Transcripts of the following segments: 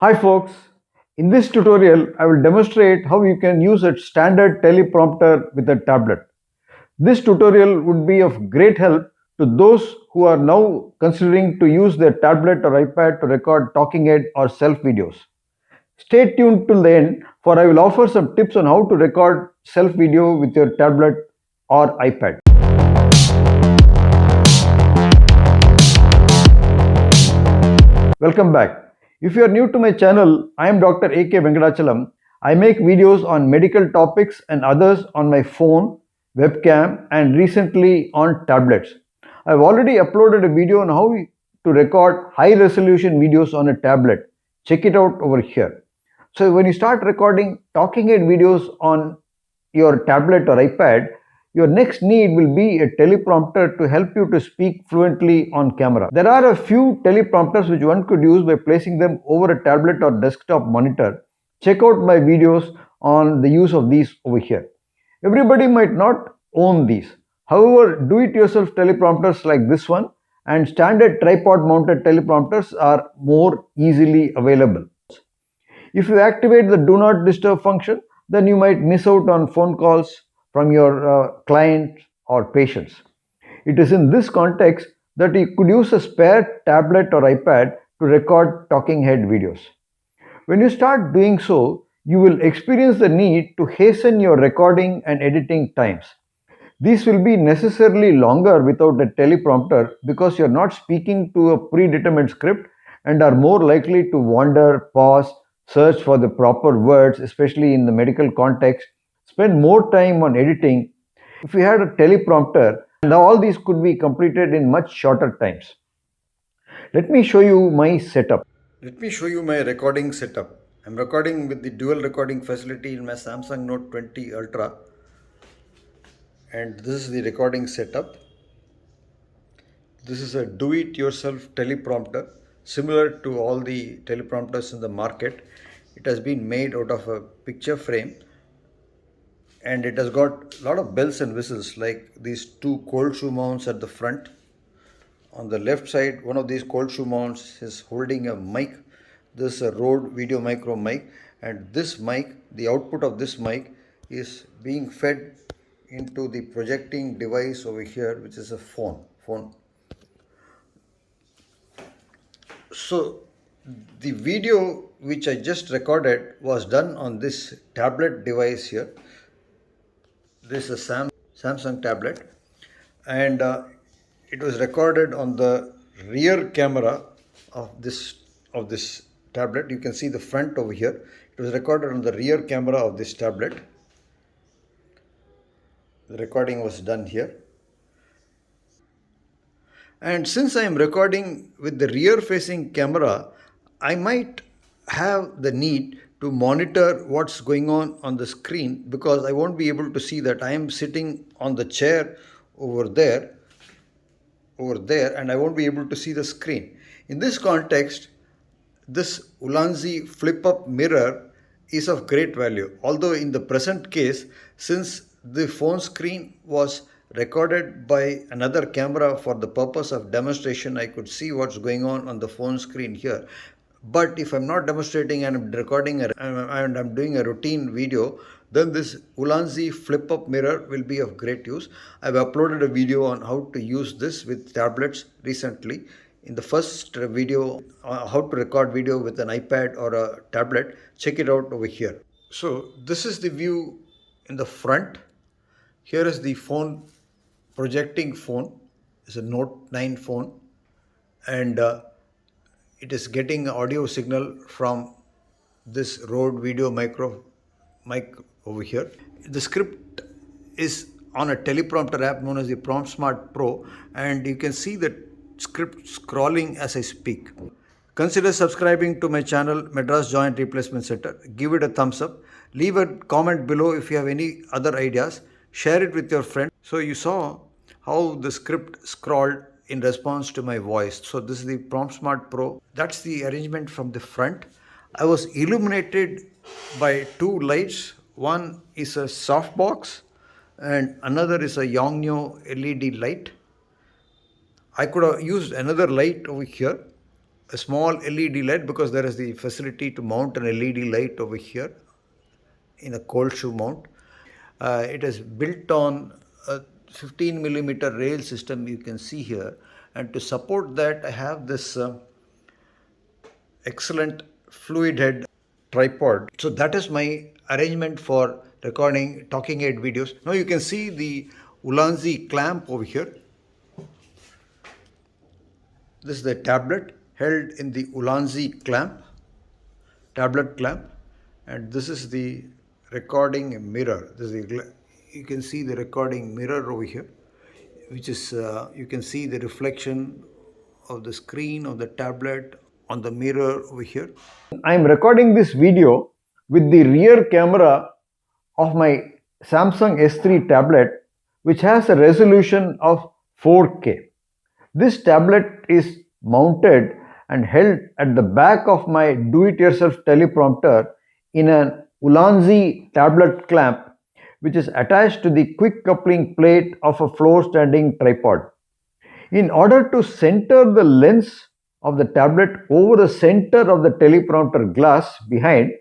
Hi folks, in this tutorial I will demonstrate how you can use a standard teleprompter with a tablet. This tutorial would be of great help to those who are now considering to use their tablet or iPad to record talking head or self videos. Stay tuned till the end for I will offer some tips on how to record self video with your tablet or iPad. Welcome back. If you are new to my channel, I am Dr. A.K. Venkatachalam. I make videos on medical topics and others on my phone, webcam, and recently on tablets. I've already uploaded a video on how to record high resolution videos on a tablet. Check it out over here. So when you start recording talking head videos on your tablet or iPad, your next need will be a teleprompter to help you to speak fluently on camera. There are a few teleprompters which one could use by placing them over a tablet or desktop monitor. Check out my videos on the use of these over here. Everybody might not own these. However, do-it-yourself teleprompters like this one and standard tripod-mounted teleprompters are more easily available. If you activate the do not disturb function, then you might miss out on phone calls from your client or patients. It is in this context that you could use a spare tablet or iPad to record talking head videos. When you start doing so, you will experience the need to hasten your recording and editing times. These will be necessarily longer without a teleprompter because you are not speaking to a predetermined script and are more likely to wander, pause, search for the proper words, especially in the medical context, spend more time on editing. If we had a teleprompter, now all these could be completed in much shorter times. Let me show you my setup. Let me show you my recording setup. I'm recording with the dual recording facility in my Samsung Note 20 Ultra, and this is the recording setup. This is a do-it-yourself teleprompter similar to all the teleprompters in the market. It has been made out of a picture frame and it has got a lot of bells and whistles like these two cold shoe mounts at the front. On the left side, one of these cold shoe mounts is holding a mic. This is a Rode video micro mic, and this mic, the output of this mic is being fed into the projecting device over here, which is a phone. So the video which I just recorded was done on this tablet device here. This is a Samsung tablet, and it was recorded on the rear camera of this tablet. You can see the front over here. It was recorded on the rear camera of this tablet. The recording was done here. And since I am recording with the rear facing camera, I might have the need to monitor what's going on the screen because I won't be able to see that. I am sitting on the chair over there, and I won't be able to see the screen. In this context, this Ulanzi flip-up mirror is of great value. Although in the present case, since the phone screen was recorded by another camera for the purpose of demonstration, I could see what's going on the phone screen here. But if I'm not demonstrating and I'm recording and I'm doing a routine video, then this Ulanzi flip-up mirror will be of great use. I've uploaded a video on how to use this with tablets recently. In the first video, how to record video with an iPad or a tablet, check it out over here. So this is the view in the front. Here is the phone, projecting phone. It's a Note 9 phone, and it is getting audio signal from this Rode video micro mic over here. The script is on a teleprompter app known as the Prompt Smart Pro, and you can see the script scrolling as I speak. Consider subscribing to my channel Madras Joint Replacement Center. Give it a thumbs up. Leave a comment below if you have any other ideas. Share it with your friends. So you saw how the script scrolled in response to my voice. So this is the Prompt Smart Pro. That's the arrangement from the front. I was illuminated by two lights. One is a softbox and another is a Yongnuo LED light. I could have used another light over here, a small LED light because there is the facility to mount an LED light over here in a cold shoe mount. It is built on a 15 millimeter rail system you can see here, and to support that I have this excellent fluid head tripod. So that is my arrangement for recording talking head videos. Now you can see the Ulanzi clamp over here. This is the tablet held in the Ulanzi tablet clamp, and this is the recording mirror. You can see the recording mirror over here, which is you can see the reflection of the screen of the tablet on the mirror over here. I am recording this video with the rear camera of my Samsung S3 tablet, which has a resolution of 4K. This tablet is mounted and held at the back of my do-it-yourself teleprompter in an Ulanzi tablet clamp, which is attached to the quick coupling plate of a floor-standing tripod. In order to center the lens of the tablet over the center of the teleprompter glass behind,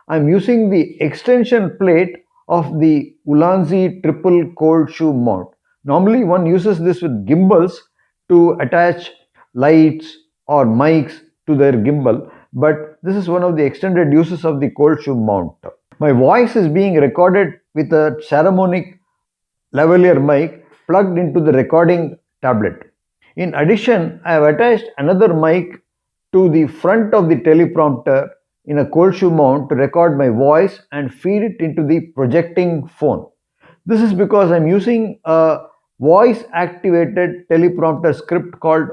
I am using the extension plate of the Ulanzi triple cold shoe mount. Normally one uses this with gimbals to attach lights or mics to their gimbal, but this is one of the extended uses of the cold shoe mount. My voice is being recorded with a ceramic lavalier mic plugged into the recording tablet. In addition, I have attached another mic to the front of the teleprompter in a cold shoe mount to record my voice and feed it into the projecting phone. This is because I'm using a voice activated teleprompter script called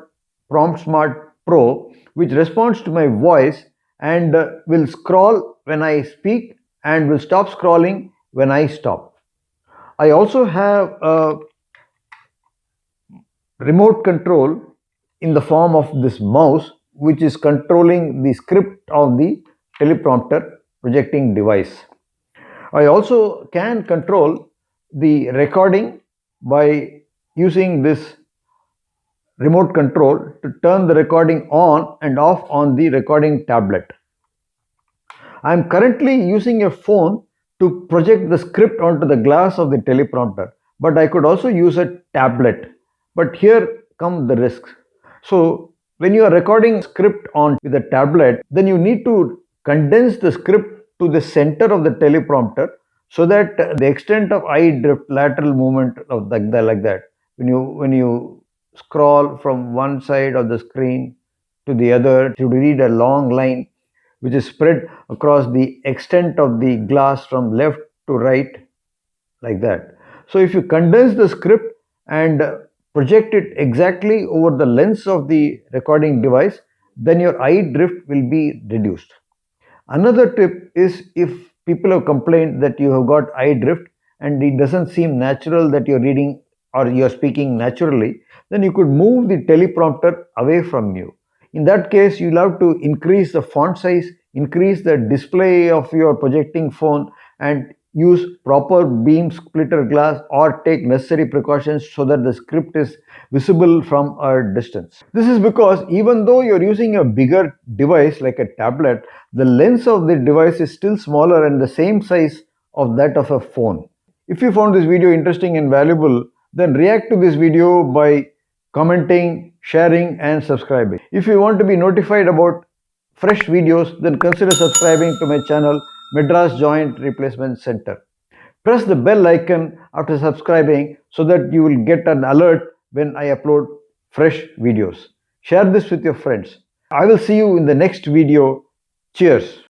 Prompt Smart Pro, which responds to my voice and will scroll when I speak and will stop scrolling when I stop. I also have a remote control in the form of this mouse, which is controlling the script of the teleprompter projecting device. I also can control the recording by using this remote control to turn the recording on and off on the recording tablet. I am currently using a phone to project the script onto the glass of the teleprompter, but I could also use a tablet. But here come the risks. So when you are recording script on with a tablet, then you need to condense the script to the center of the teleprompter so that the extent of eye drift, lateral movement of like that, when you scroll from one side of the screen to the other, you read a long line which is spread across the extent of the glass from left to right, like that. So if you condense the script and project it exactly over the lens of the recording device, then your eye drift will be reduced. Another tip is, if people have complained that you have got eye drift and it doesn't seem natural that you're reading or you're speaking naturally, then you could move the teleprompter away from you. In that case, you'll have to increase the font size, increase the display of your projecting phone, and use proper beam splitter glass or take necessary precautions so that the script is visible from a distance. This is because even though you're using a bigger device like a tablet, the lens of the device is still smaller and the same size of that of a phone. If you found this video interesting and valuable, then react to this video by commenting, sharing and subscribing. If you want to be notified about fresh videos, then consider subscribing to my channel Madras Joint Replacement Center. Press the bell icon after subscribing so that you will get an alert when I upload fresh videos. Share this with your friends. I will see you in the next video. Cheers.